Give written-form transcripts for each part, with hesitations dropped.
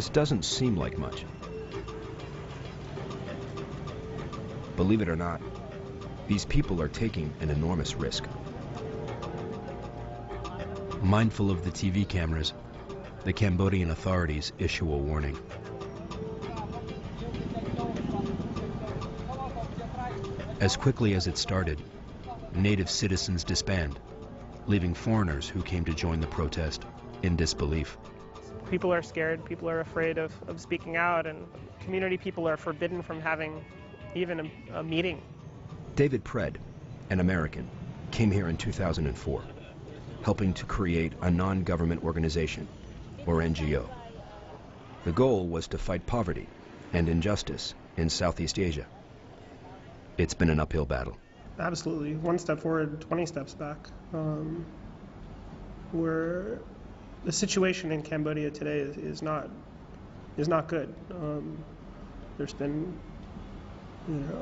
This doesn't seem like much. Believe it or not, these people are taking an enormous risk. Mindful of the TV cameras, the Cambodian authorities issue a warning. As quickly as it started, native citizens disband, leaving foreigners who came to join the protest in disbelief. People are scared, people are afraid of speaking out, and community people are forbidden from having even a meeting. David Pred, an American, came here in 2004, helping to create a non-government organization, or NGO. The goal was to fight poverty and injustice in Southeast Asia. It's been an uphill battle. Absolutely. One step forward, 20 steps back. Where the situation in Cambodia today is not good. There's been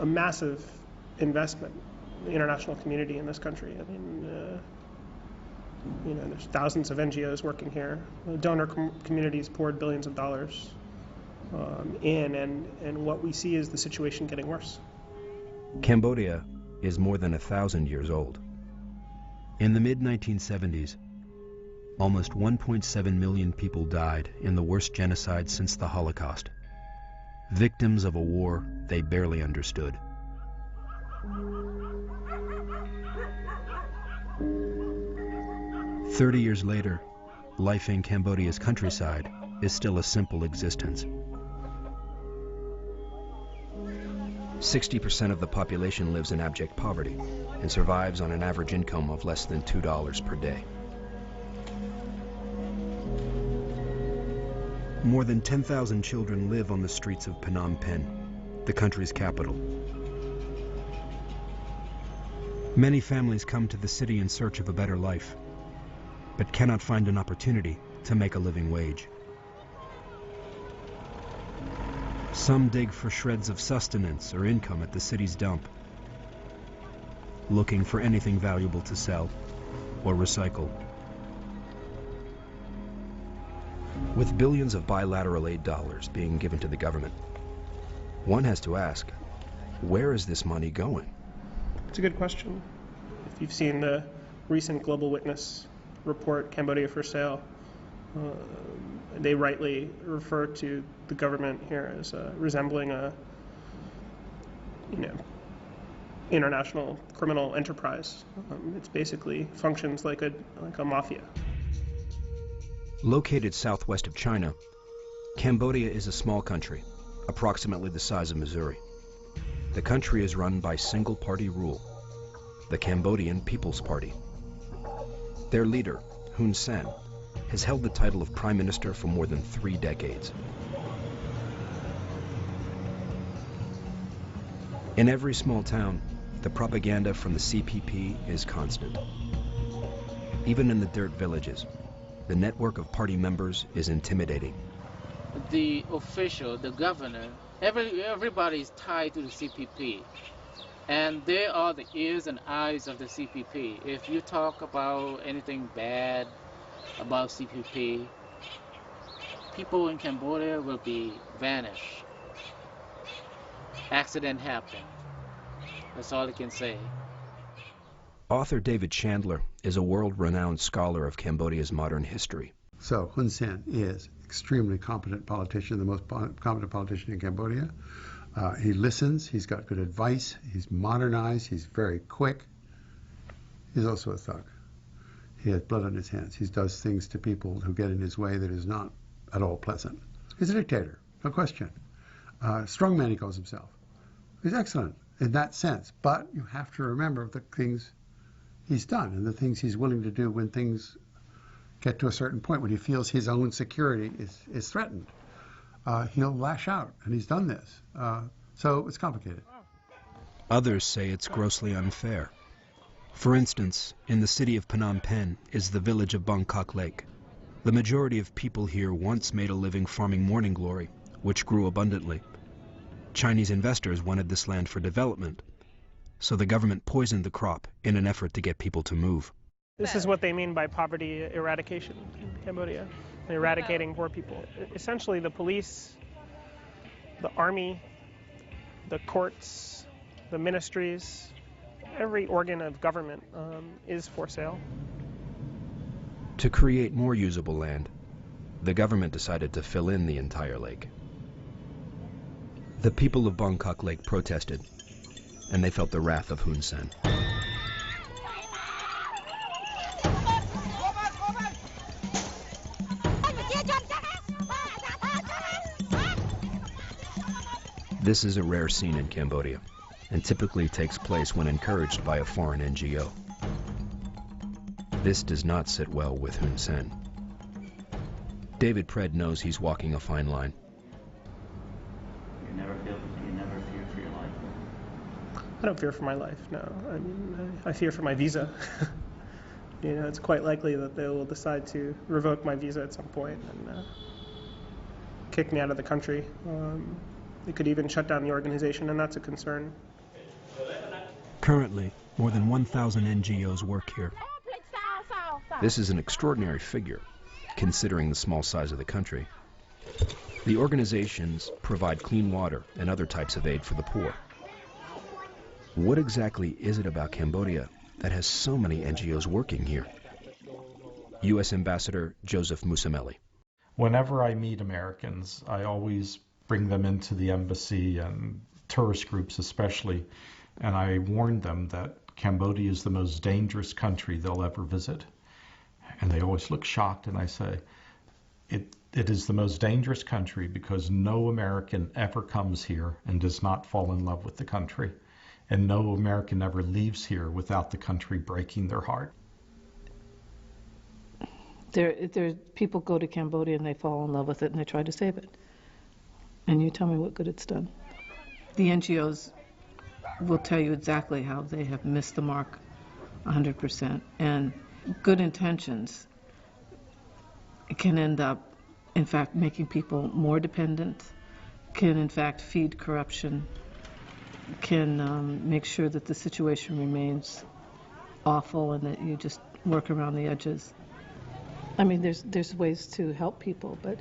a massive investment in the international community in this country. I mean, there's thousands of NGOs working here. Donor communities poured billions of dollars in, and what we see is the situation getting worse. Cambodia is more than 1,000 years old. In the mid-1970s, almost 1.7 million people died in the worst genocide since the Holocaust, victims of a war they barely understood. "30 years later, life in Cambodia's countryside is still a simple existence. 60% of the population lives in abject poverty and survives on an average income of less than $2 per day. More than 10,000 children live on the streets of Phnom Penh, the country's capital. Many families come to the city in search of a better life, but cannot find an opportunity to make a living wage. Some dig for shreds of sustenance or income at the city's dump, looking for anything valuable to sell or recycle. With billions of bilateral aid dollars being given to the government, one has to ask, where is this money going? It's a good question. If you've seen the recent Global Witness report, Cambodia for Sale, they rightly refer to the government here as resembling a, international criminal enterprise. It's basically functions like a mafia. Located southwest of China, Cambodia is a small country, approximately the size of Missouri. The country is run by single-party rule, the Cambodian People's Party. Their leader, Hun Sen, has held the title of Prime Minister for more than 3 decades. In every small town, the propaganda from the CPP is constant. Even in the dirt villages, the network of party members is intimidating. The official, the governor, everybody is tied to the CPP. And they are the ears and eyes of the CPP. If you talk about anything bad about CPP, people in Cambodia will be vanished. Accident happened. That's all I can say. Author David Chandler is a world-renowned scholar of Cambodia's modern history. So Hun Sen is extremely competent politician, the most competent politician in Cambodia. He listens, he's got good advice, he's modernized, he's very quick. He's also a thug. He has blood on his hands. He does things to people who get in his way that is not at all pleasant. He's a dictator, no question. Strong man, he calls himself. He's excellent in that sense, but you have to remember the things he's done and the things he's willing to do when things get to a certain point, when he feels his own security is threatened. He'll lash out, and he's done this. So it's complicated. Others say it's grossly unfair. For instance, in the city of Phnom Penh is the village of Bangkok Lake. The majority of people here once made a living farming morning glory, which grew abundantly. Chinese investors wanted this land for development, so the government poisoned the crop in an effort to get people to move. This is what they mean by poverty eradication in Cambodia. eradicating poor people. Essentially, the police, the army, the courts, the ministries, every organ of government is for sale. To create more usable land, the government decided to fill in the entire lake. The people of Bangkok Lake protested, and they felt the wrath of Hun Sen. This is a rare scene in Cambodia, and typically takes place when encouraged by a foreign NGO. This does not sit well with Hun Sen. David Pred knows he's walking a fine line. You never fear for your life? I don't fear for my life, no. I mean, I fear for my visa. You know, it's quite likely that they will decide to revoke my visa at some point and kick me out of the country. They could even shut down the organization, and that's a concern. Currently, more than 1,000 NGOs work here. This is an extraordinary figure, considering the small size of the country. The organizations provide clean water and other types of aid for the poor. What exactly is it about Cambodia that has so many NGOs working here? U.S. Ambassador Joseph Musameli. Whenever I meet Americans, I always bring them into the embassy and tourist groups especially, and I warn them that Cambodia is the most dangerous country they'll ever visit. And they always look shocked, and I say, it is the most dangerous country because no American ever comes here and does not fall in love with the country. And no American ever leaves here without the country breaking their heart. There people go to Cambodia and they fall in love with it and they try to save it. And you tell me what good it's done. The NGOs will tell you exactly how they have missed the mark 100%. And good intentions can end up, in fact, making people more dependent, can in fact feed corruption, can make sure that the situation remains awful and that you just work around the edges. I mean, there's ways to help people, but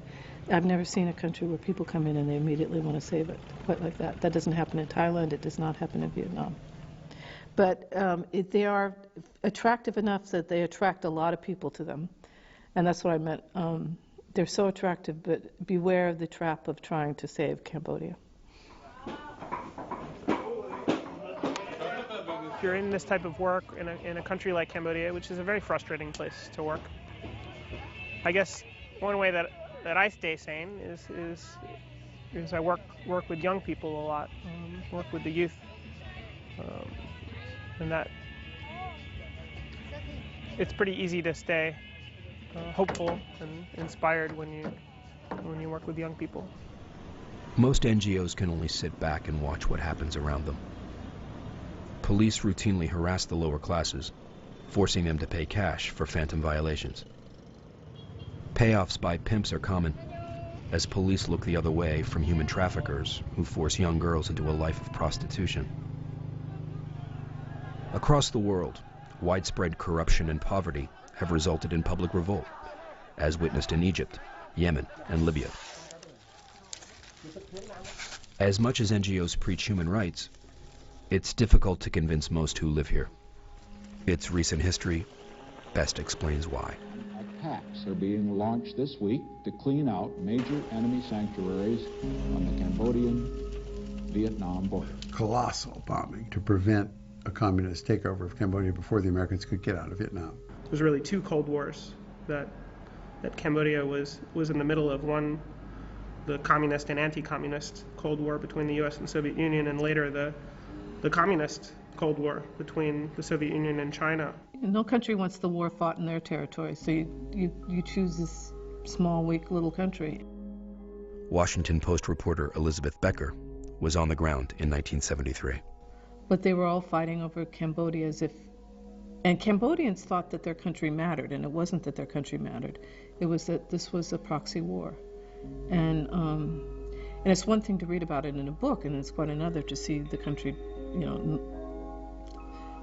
I've never seen a country where people come in and they immediately want to save it, quite like that. That doesn't happen in Thailand. It does not happen in Vietnam. But they are attractive enough that they attract a lot of people to them. And that's what I meant. They're so attractive, but beware of the trap of trying to save Cambodia. If you're in this type of work in a country like Cambodia, which is a very frustrating place to work, I guess one way that I stay sane is I work with young people a lot, work with the youth, and that it's pretty easy to stay hopeful and inspired when you work with young people. Most NGOs can only sit back and watch what happens around them. Police routinely harass the lower classes, forcing them to pay cash for phantom violations. Payoffs by pimps are common, as police look the other way from human traffickers who force young girls into a life of prostitution. Across the world, widespread corruption and poverty have resulted in public revolt, as witnessed in Egypt, Yemen, and Libya. As much as NGOs preach human rights, it's difficult to convince most who live here. Its recent history best explains why. Attacks are being launched this week to clean out major enemy sanctuaries on the Cambodian-Vietnam border. Colossal bombing to prevent a communist takeover of Cambodia before the Americans could get out of Vietnam. There's really two Cold Wars that Cambodia was in the middle of. One, the communist and anti-communist Cold War between the U.S. and the Soviet Union, and later the communist Cold War between the Soviet Union and China. No country wants the war fought in their territory, so you choose this small, weak little country. Washington Post reporter Elizabeth Becker was on the ground in 1973. But they were all fighting over Cambodia as if, and Cambodians thought that their country mattered, and it wasn't that their country mattered. It was that this was a proxy war. And it's one thing to read about it in a book, and it's quite another to see the country,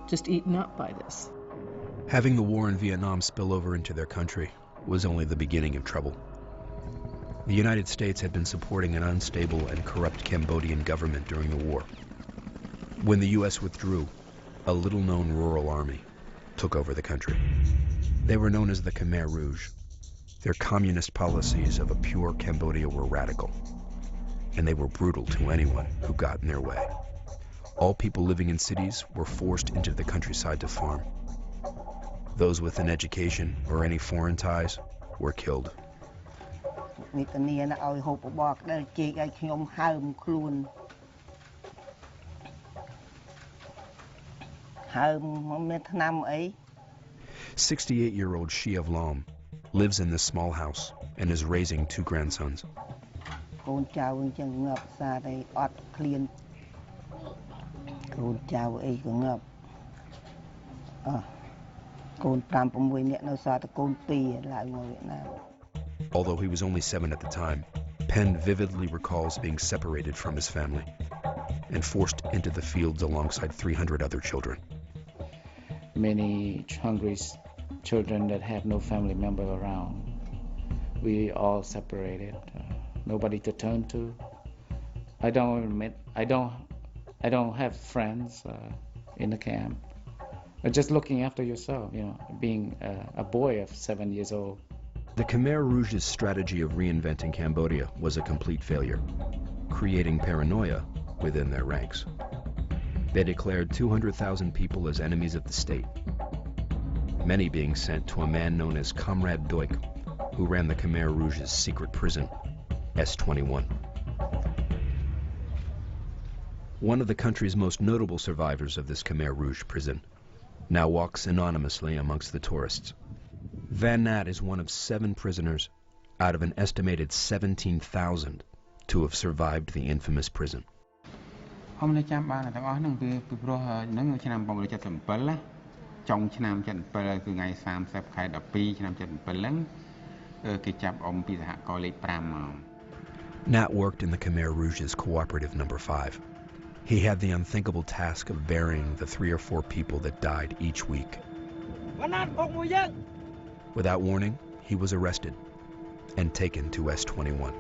just eaten up by this. Having the war in Vietnam spill over into their country was only the beginning of trouble. The United States had been supporting an unstable and corrupt Cambodian government during the war. When the U.S. withdrew, a little-known rural army took over the country. They were known as the Khmer Rouge. Their communist policies of a pure Cambodia were radical, and they were brutal to anyone who got in their way. All people living in cities were forced into the countryside to farm. Those with an education or any foreign ties were killed. $68 68-year-old Shia Vlam lives in this small house and is raising 2 grandsons. Although he was only 7 at the time, Penn vividly recalls being separated from his family and forced into the fields alongside 300 other children. Many hungry children that have no family member around. We all separated. Nobody to turn to. I don't have friends in the camp. Just looking after yourself, being a boy of 7 years old. The Khmer Rouge's strategy of reinventing Cambodia was a complete failure, creating paranoia within their ranks. They declared 200,000 people as enemies of the state, many being sent to a man known as Comrade Doik, who ran the Khmer Rouge's secret prison, S21. One of the country's most notable survivors of this Khmer Rouge prison now walks anonymously amongst the tourists. Van Nat is one of 7 prisoners out of an estimated 17,000 to have survived the infamous prison. Nat worked in the Khmer Rouge's Cooperative Number 5. He had the unthinkable task of burying the 3 or 4 people that died each week. Without warning, he was arrested and taken to S21.